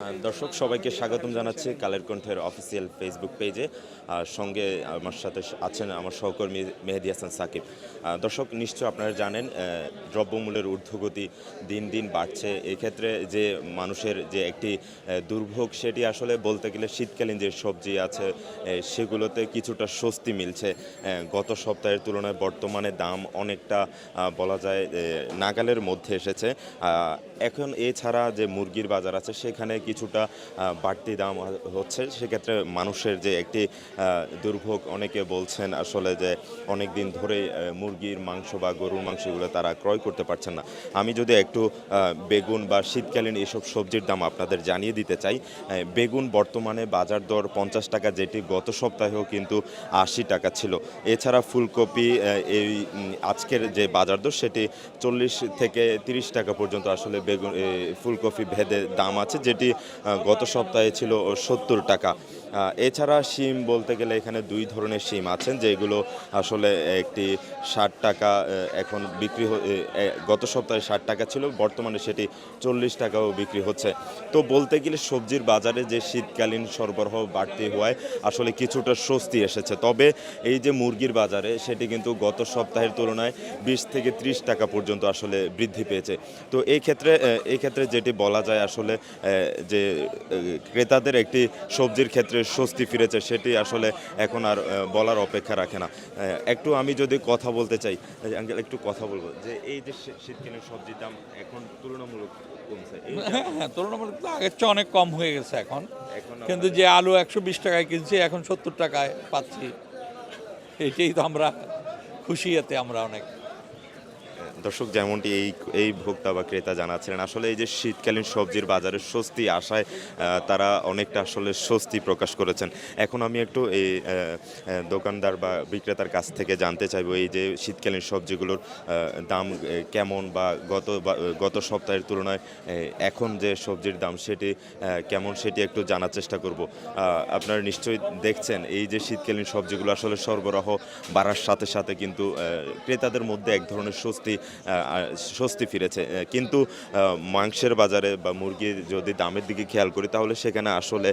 দর্শক সবাইকে স্বাগতম জানাচ্ছি কালের কণ্ঠের অফিসিয়াল ফেসবুক পেজে। সঙ্গে আমার সাথে আছেন আমার সহকর্মী মেহেদী হাসান সাকিব। দর্শক নিশ্চয় আপনারা জানেন দ্রব্যমূল্যের ঊর্ধ্বগতি দিন দিন বাড়ছে। এক্ষেত্রে যে মানুষের যে একটি দুর্ভোগ সেটি আসলে বলতে গেলে শীতকালীন যে সবজি আছে সেগুলোতে কিছুটা স্বস্তি মিলছে। গত সপ্তাহের তুলনায় বর্তমানে দাম অনেকটা বলা যায় নাগালের মধ্যে এসেছে। এখন এছাড়া যে মুরগির বাজার আছে সেখানে কিছুটা বাড়তি দাম হচ্ছে। সেক্ষেত্রে মানুষের যে একটি দুর্ভোগ, অনেকে বলছেন আসলে যে অনেক দিন ধরে মুরগির মাংস বা গরুর মাংস এগুলো তারা ক্রয় করতে পারছেন না। আমি যদি একটু বেগুন বা শীতকালীন এসব সবজির দাম আপনাদের জানিয়ে দিতে চাই। বেগুন বর্তমানে বাজার দর 50 টাকা, যেটি গত সপ্তাহেও কিন্তু 80 টাকা ছিল। এছাড়া ফুলকপি এই আজকের যে বাজার দর সেটি 40 থেকে 30 টাকা পর্যন্ত আসলে বেগুন ফুলকপি ভেদে দাম আছে, যেটি গত সপ্তাহে ছিল 70 টাকা। এছাড়া শিম বলতে গেলে এখানে দুই ধরনের শিম আছেন, যেগুলো আসলে একটি 60 টাকা এখন বিক্রি গত সপ্তাহে 60 টাকা ছিল, বর্তমানে সেটি 40 টাকাও বিক্রি হচ্ছে। তো বলতে গেলে সবজির বাজারে যে শীতকালীন সরবরাহ বাড়তি হওয়ায় আসলে কিছুটা স্বস্তি এসেছে। তবে এই যে মুরগির বাজারে সেটি কিন্তু গত সপ্তাহের তুলনায় 20 থেকে 30 টাকা পর্যন্ত আসলে বৃদ্ধি পেয়েছে। তো এই ক্ষেত্রে যেটি বলা যায় আসলে যে ক্রেতাদের একটি সবজির ক্ষেত্রে স্বস্তি ফিরেছে, সেটি আসলে এখন আর বলার অপেক্ষা রাখে না। একটু আমি যদি কথা বলতে চাই, আঙ্কেল একটু কথা বলবো যে এই যে শীতকালীন সবজির দাম এখন তুলনামূলক কমছে। হ্যাঁ, তুলনামূলক তো আগের চেয়ে অনেক কম হয়ে গেছে এখন। কিন্তু যে আলু 120 টাকায় কিনছি এখন 70 টাকায় পাচ্ছি, এটাই তো আমরা খুশি, এতে আমরা অনেক। দর্শক যেমনটি এই ভোক্তা বা ক্রেতা জানাচ্ছিলেন, আসলে এই যে শীতকালীন সবজির বাজারে স্বস্তি আশায় তারা অনেকটা আসলে স্বস্তি প্রকাশ করেছেন। এখন আমি একটু এই দোকানদার বা বিক্রেতার কাছ থেকে জানতে চাইবো এই যে শীতকালীন সবজিগুলোর দাম কেমন, বা গত সপ্তাহের তুলনায় এখন যে সবজির দাম সেটি কেমন, সেটি একটু জানার চেষ্টা করব। আপনারা নিশ্চয়ই দেখছেন এই যে শীতকালীন সবজিগুলো আসলে সরবরাহ বাড়ার সাথে সাথে কিন্তু ক্রেতাদের মধ্যে এক ধরনের স্বস্তি ফিরেছে। কিন্তু মাংসের বাজারে বা মুরগির যদি দামের দিকে খেয়াল করি, তাহলে সেখানে আসলে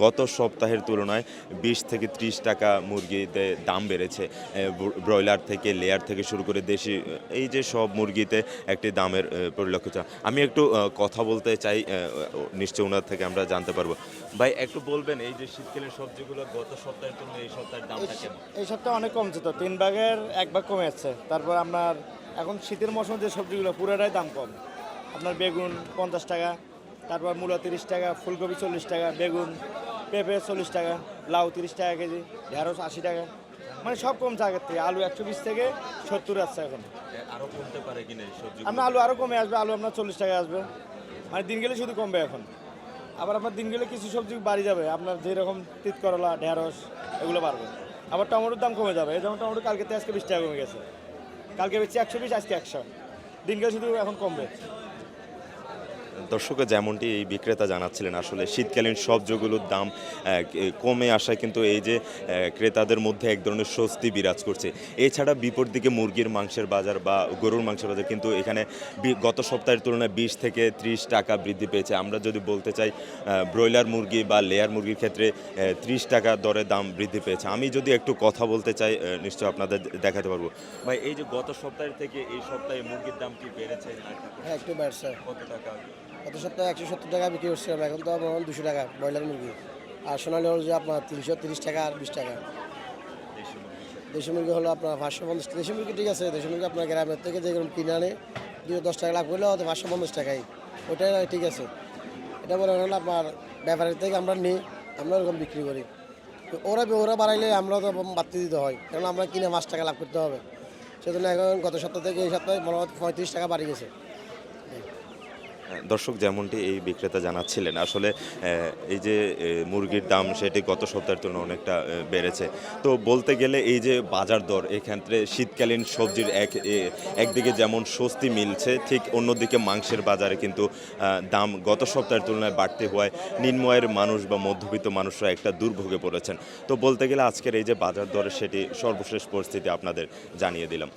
গত সপ্তাহের তুলনায় 20 থেকে 30 টাকা মুরগিতে দাম বেড়েছে। ব্রয়লার থেকে লেয়ার থেকে শুরু করে দেশি এই যে সব মুরগিতে একটি দামের পরিলক্ষিত। আমি একটু কথা বলতে চাই, নিশ্চয় ওনার থেকে আমরা জানতে পারবো। ভাই একটু বলবেন এই যে শীতকালীন সবজিগুলো গত সপ্তাহের তুলনায় এই সপ্তাহের দামটা কেমন? এই সপ্তাহে অনেক কমছে, তো 3 ভাগের 1 ভাগ কমে যাচ্ছে। তারপর আপনার এখন শীতের মৌসুমে যে সবজিগুলো পুরোটাই দাম কম। আপনার বেগুন 50 টাকা, তারপর মূলা 30 টাকা, ফুলকপি 40 টাকা, বেগুন পেঁপে 40 টাকা, লাউ 30 টাকা কেজি, ঢেঁড়স 80 টাকা, মানে সব কমছে আগের থেকে। আলু 120 থেকে 70 আসছে এখন। আরো কমতে পারে কিনা এই সবজি? আপনার আলু আরও কমে আসবে, আলু আপনার 40 টাকা আসবে, মানে দিন গেলে শুধু কমবে এখন। আবার আপনার দিন গেলে কিছু সবজি বাড়ি যাবে, আপনার যেরকম তিত করলা, ঢেঁড়স এগুলো বাড়বে। আবার টমেটোর দাম কমে যাবে, এই যেমন টমেটো কালকে থেকে আজকে 20 টাকা কমে গেছে। কালকে বেশি 120, আজকে 100, দিন গেলে শুধু এখন কমবে। দর্শক যেমনটি এই বিক্রেতা জানাচ্ছিলেন, আসলে শীতকালীন সবজিগুলোর দাম কমে আসায় কিন্তু এই যে ক্রেতাদের মধ্যে এক ধরনের স্বস্তি বিরাজ করছে। এছাড়া বিপরীত দিকে মুরগির মাংসের বাজার বা গরুর মাংসের বাজার কিন্তু এখানে গত সপ্তাহের তুলনায় 20 থেকে 30 টাকা বৃদ্ধি পেয়েছে। আমরা যদি বলতে চাই ব্রয়লার মুরগি বা লেয়ার মুরগির ক্ষেত্রে 30 টাকা দরে দাম বৃদ্ধি পেয়েছে। আমি যদি একটু কথা বলতে চাই, নিশ্চয় আপনাদের দেখাতে পারবো। ভাই এই যে গত সপ্তাহের থেকে এই সপ্তাহে মুরগির দাম কি বেড়েছে? হ্যাঁ, একটু বাড়ছে। কত টাকা? গত সপ্তাহে 170 টাকা বিক্রি করছিলাম, এখন তো আমার 200 টাকা ব্রয়লার মুরগি। আর সোনালি হল যে আপনার 330 টাকা আর 20 টাকা। দেশি মুরগি হলো আপনার 550। দেশি মুরগি ঠিক আছে, দেশি মুরগি আপনার গ্রামের থেকে যেরকম কিনে আনে 210 টাকা লাভ করলে হয়তো 550 টাকাই, ওইটাই ঠিক আছে। এটা বলে হলো আপনার ব্যাপারের থেকে আমরা নিই, আমরা ওরকম বিক্রি করি। ওরা বাড়াইলে আমরা তো বাড়তি দিতে হয়, কারণ আমরা কিনে 5 টাকা লাভ করতে হবে। সেজন্য এখন গত সপ্তাহ থেকে এই সপ্তাহে বড় 35 টাকা বাড়ি গেছে। দর্শক যেমনটি এই বিক্রেতা জানাচ্ছিলেন, আসলে এই যে মুরগির দাম সেটি গত সপ্তাহের তুলনায় অনেকটা বেড়েছে। তো বলতে গেলে এই যে বাজার দর, এক্ষেত্রে শীতকালীন সবজির একদিকে যেমন স্বস্তি মিলছে, ঠিক অন্যদিকে মাংসের বাজারে কিন্তু দাম গত সপ্তাহের তুলনায় বাড়তে হওয়ায় নিম্ন-আয়ের মানুষ বা মধ্যবিত্ত মানুষরা একটা দুর্ভোগে পড়েছেন। তো বলতে গেলে আজকের এই যে বাজার দর, সেটি সর্বশেষ পরিস্থিতি আপনাদের জানিয়ে দিলাম।